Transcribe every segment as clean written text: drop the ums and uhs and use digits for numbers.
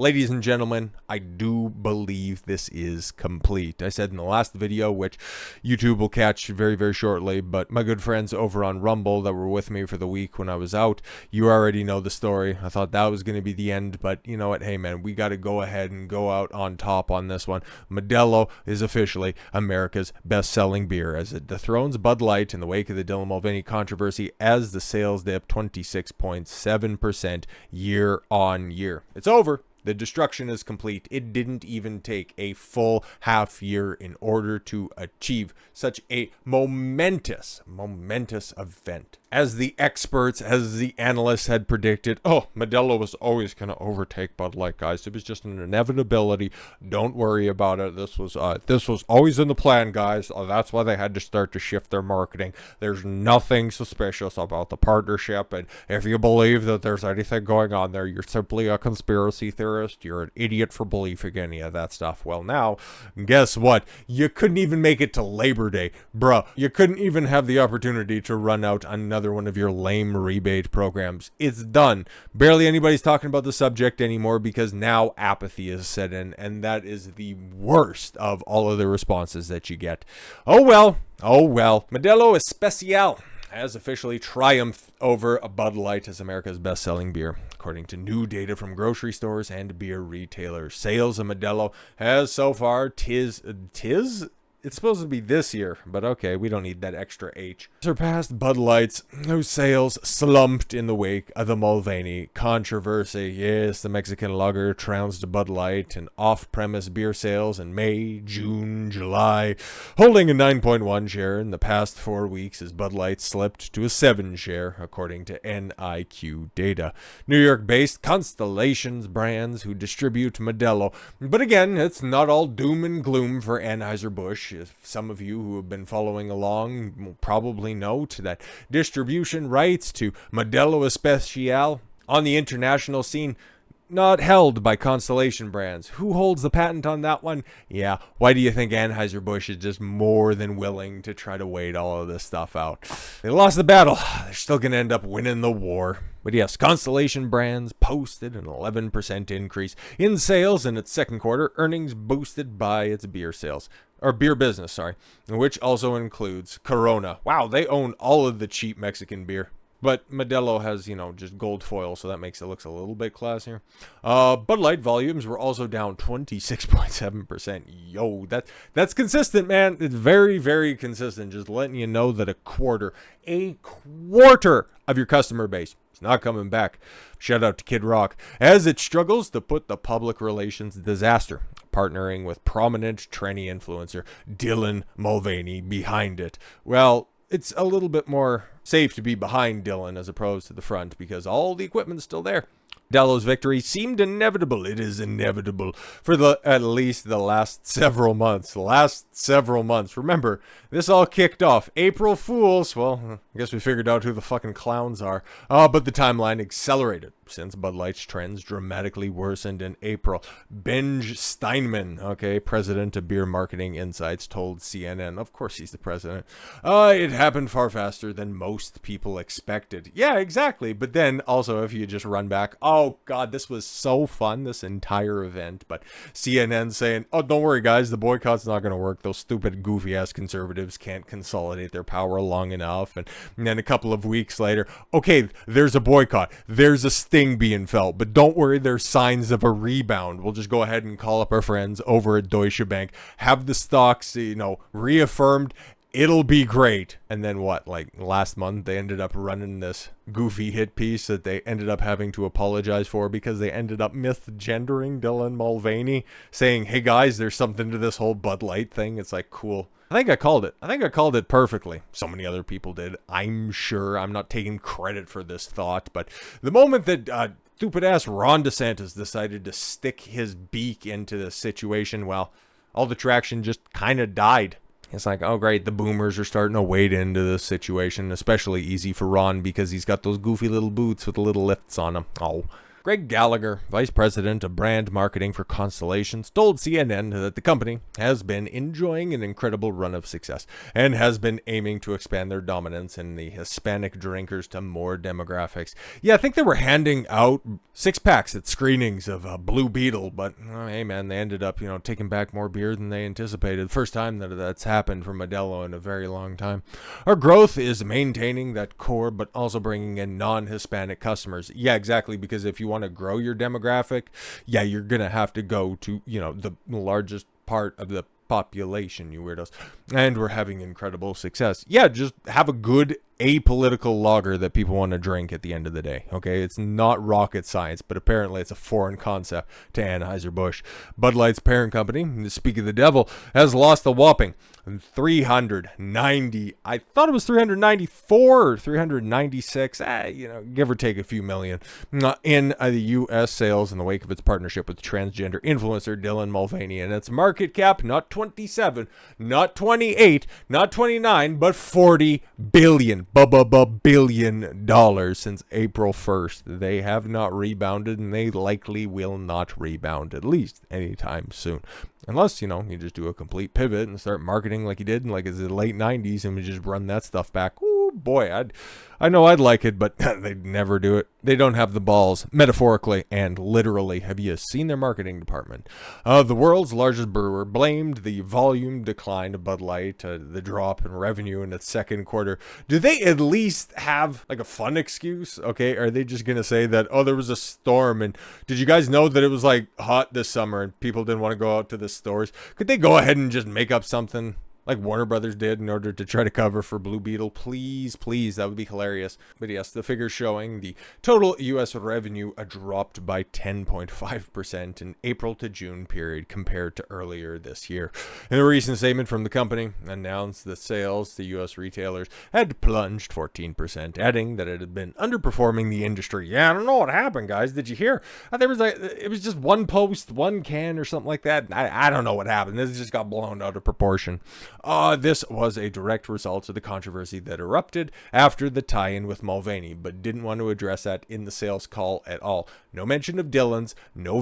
Ladies and gentlemen, I do believe this is complete. I said in the last video, which YouTube will catch very, very shortly, but my good friends over on Rumble that were with me for the week when I was out, you already know the story. I thought that was going to be the end, but you know what? Hey man, we got to go ahead and go out on top on this one. Modelo is officially America's best-selling beer as it dethrones Bud Light in the wake of the Dylan Mulvaney controversy as the sales dip 26.7% year on year. It's over. The destruction is complete. It didn't even take a full half year in order to achieve such a momentous event. As the experts, as the analysts had predicted, Modelo was always going to overtake Bud Light, guys. It was just an inevitability. Don't worry about it. This was always in the plan, guys. That's why they had to start to shift their marketing. There's nothing suspicious about the partnership, and if you believe that there's anything going on there, you're simply a conspiracy theorist. You're an idiot for believing any of that stuff. Well, now, guess what? You couldn't even make it to Labor Day, bruh. You couldn't even have the opportunity to run out another one of your lame rebate programs. It's done. Barely anybody's talking about the subject anymore because now apathy is set in, and that is the worst of all of the responses that you get. Oh well. Modelo Especial has officially triumphed over Bud Light as America's best-selling beer. According to new data from grocery stores and beer retailers, sales of Modelo has so far it's supposed to be this year, but okay, we don't need that extra H. Surpassed Bud Light's, whose sales slumped in the wake of the Mulvaney controversy. Yes, the Mexican lager trounced Bud Light in off-premise beer sales in May, June, July, holding a 9.1 share in the past 4 weeks as Bud Light slipped to a 7 share, according to NIQ data. New York-based Constellations brands who distribute Modelo. But again, it's not all doom and gloom for Anheuser Busch. Some of you who have been following along will probably note that distribution rights to Modelo Especial on the international scene not held by Constellation Brands. Who holds the patent on that one? Yeah, why do you think Anheuser Busch is just more than willing to try to wait all of this stuff out? They lost the battle. They're still going to end up winning the war. But yes, Constellation Brands posted an 11% increase in sales in its second quarter, earnings boosted by its beer business, which also includes Corona. Wow, they own all of the cheap Mexican beer. But Modelo has, just gold foil, so that makes it look a little bit classier. Bud Light volumes were also down 26.7%. Yo, that's consistent, man. It's very, very consistent. Just letting you know that a quarter of your customer base is not coming back. Shout out to Kid Rock as it struggles to put the public relations disaster, partnering with prominent tranny influencer Dylan Mulvaney behind it. Well, it's a little bit more safe to be behind Dylan as opposed to the front because all the equipment's still there. Modelo's victory seemed inevitable. It is inevitable for at least the last several months. Remember, this all kicked off April Fools. Well, I guess we figured out who the fucking clowns are. But the timeline accelerated since Bud Light's trends dramatically worsened in April. Benj Steinman, president of Beer Marketing Insights, told CNN, of course he's the president, it happened far faster than most people expected. Yeah, exactly. But then also if you just run back, oh God, this was so fun, this entire event. But CNN saying, oh, don't worry guys, the boycott's not going to work. Those stupid goofy ass conservatives can't consolidate their power long enough. And then a couple of weeks later, okay, there's a boycott. There's a sting being felt, but don't worry, there's signs of a rebound. We'll just go ahead and call up our friends over at Deutsche Bank, have the stocks, reaffirmed. It'll be great. And then what? Like last month, they ended up running this goofy hit piece that they ended up having to apologize for because they ended up misgendering Dylan Mulvaney, saying, hey guys, there's something to this whole Bud Light thing. It's like, cool. I think I called it perfectly. So many other people did. I'm sure. I'm not taking credit for this thought, but the moment that stupid ass Ron DeSantis decided to stick his beak into this situation, well, all the traction just kind of died. It's like, oh great, the boomers are starting to wade into this situation, especially easy for Ron because he's got those goofy little boots with the little lifts on them. Oh, Greg Gallagher, vice president of brand marketing for Constellations, told CNN that the company has been enjoying an incredible run of success and has been aiming to expand their dominance in the Hispanic drinkers to more demographics. Yeah, I think they were handing out 6-packs at screenings of Blue Beetle, but hey man, they ended up, taking back more beer than they anticipated. First time that's happened for Modelo in a very long time. Our growth is maintaining that core, but also bringing in non-Hispanic customers. Yeah, exactly, because if you want to grow your demographic, yeah, you're going to have to go to, the largest part of the population, you weirdos. And we're having incredible success. Yeah, just have a good apolitical lager that people want to drink at the end of the day. Okay, it's not rocket science, but apparently it's a foreign concept to Anheuser Busch. Bud Light's parent company, speak of the devil, has lost a whopping 390. I thought it was 394 or 396. Give or take a few million in the U.S. sales in the wake of its partnership with transgender influencer Dylan Mulvaney, and its market cap not 27, not 28, not 29, but 40 billion. Billion dollars since April 1st. They have not rebounded, and they likely will not rebound, at least anytime soon. Unless, you just do a complete pivot and start marketing like you did in the late 90s and we just run that stuff back. Ooh, boy, I know I'd like it, but they'd never do it. They don't have the balls, metaphorically and literally. Have you seen their marketing department? The world's largest brewer blamed the volume decline of Bud Light, the drop in revenue in its second quarter. Do they at least have a fun excuse? Okay, are they just going to say that, there was a storm, and did you guys know that it was hot this summer and people didn't want to go out to the stores? Could they go ahead and just make up something like Warner Brothers did in order to try to cover for Blue Beetle? Please, that would be hilarious. But yes, the figures showing the total U.S. revenue dropped by 10.5% in April to June period compared to earlier this year. In a recent statement from the company, announced that sales to U.S. retailers had plunged 14%, adding that it had been underperforming the industry. Yeah, I don't know what happened, guys. Did you hear? It was just one post, one can or something like that. I don't know what happened. This just got blown out of proportion. This was a direct result of the controversy that erupted after the tie-in with Mulvaney, but didn't want to address that in the sales call at all. No mention of Dylan's, no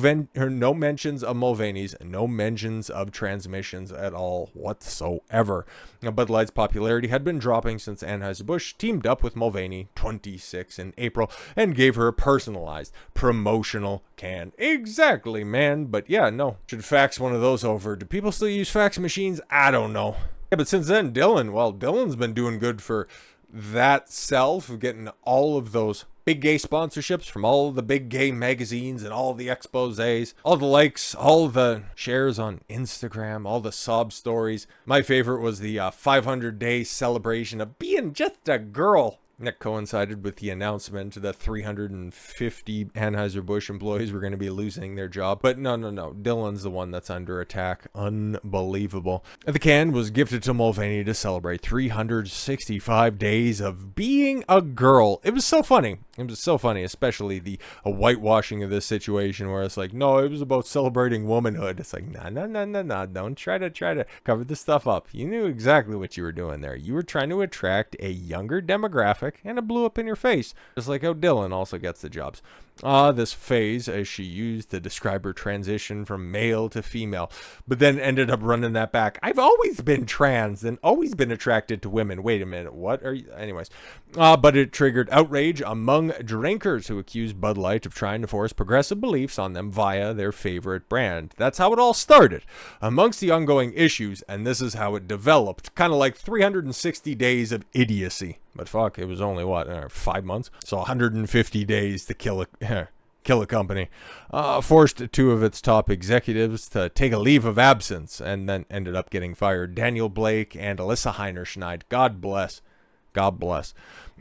mentions of Mulvaney's, no mentions of transmissions at all whatsoever. Now, Bud Light's popularity had been dropping since Anheuser Busch teamed up with Mulvaney 26 in April and gave her a personalized promotional can. Exactly, man. But yeah, no. Should fax one of those over. Do people still use fax machines? I don't know. Yeah, but since then, Dylan's been doing good for that self, getting all of those big gay sponsorships from all the big gay magazines and all the exposés, all the likes, all the shares on Instagram, all the sob stories. My favorite was the 500-day celebration of being just a girl. That coincided with the announcement that 350 Anheuser-Busch employees were going to be losing their job. But no. Dylan's the one that's under attack. Unbelievable. The can was gifted to Mulvaney to celebrate 365 days of being a girl. It was so funny. Especially the whitewashing of this situation where it's no, it was about celebrating womanhood. It's no. Don't try to cover this stuff up. You knew exactly what you were doing there. You were trying to attract a younger demographic, and it blew up in your face, just like how Dylan also gets the jobs. This phase, as she used to describe her transition from male to female, but then ended up running that back. I've always been trans and always been attracted to women. Wait a minute, what are you? Anyways, but it triggered outrage among drinkers who accused Bud Light of trying to force progressive beliefs on them via their favorite brand. That's how it all started. Amongst the ongoing issues, and this is how it developed, kind of like 360 days of idiocy. But fuck, it was only 5 months? So 150 days to kill a company. Forced 2 of its top executives to take a leave of absence and then ended up getting fired. Daniel Blake and Alyssa Heinerschneid. God bless.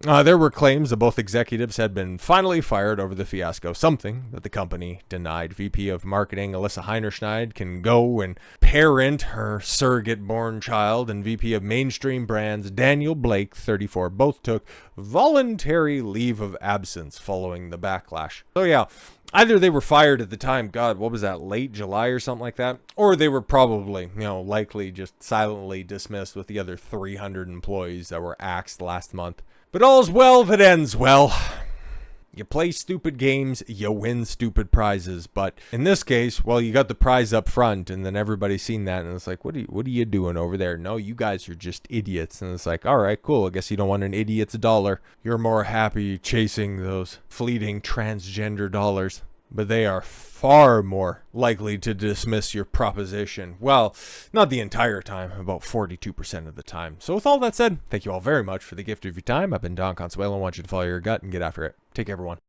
There were claims that both executives had been finally fired over the fiasco, something that the company denied. VP of Marketing Alyssa Heinerschneid can go and parent her surrogate-born child, and VP of Mainstream Brands Daniel Blake, 34, both took voluntary leave of absence following the backlash. So yeah, either they were fired at the time, God, what was that, late July or something like that? Or they were probably, likely just silently dismissed with the other 300 employees that were axed last month. But all's well that ends well. You play stupid games, you win stupid prizes. But in this case, well, you got the prize up front, and then everybody's seen that, and it's like, what are you doing over there? No, you guys are just idiots. And it's like, all right, cool. I guess you don't want an idiot's dollar. You're more happy chasing those fleeting transgender dollars. But they are far more likely to dismiss your proposition. Well, not the entire time, about 42% of the time. So with all that said, thank you all very much for the gift of your time. I've been Don Consuelo. I want you to follow your gut and get after it. Take care, everyone.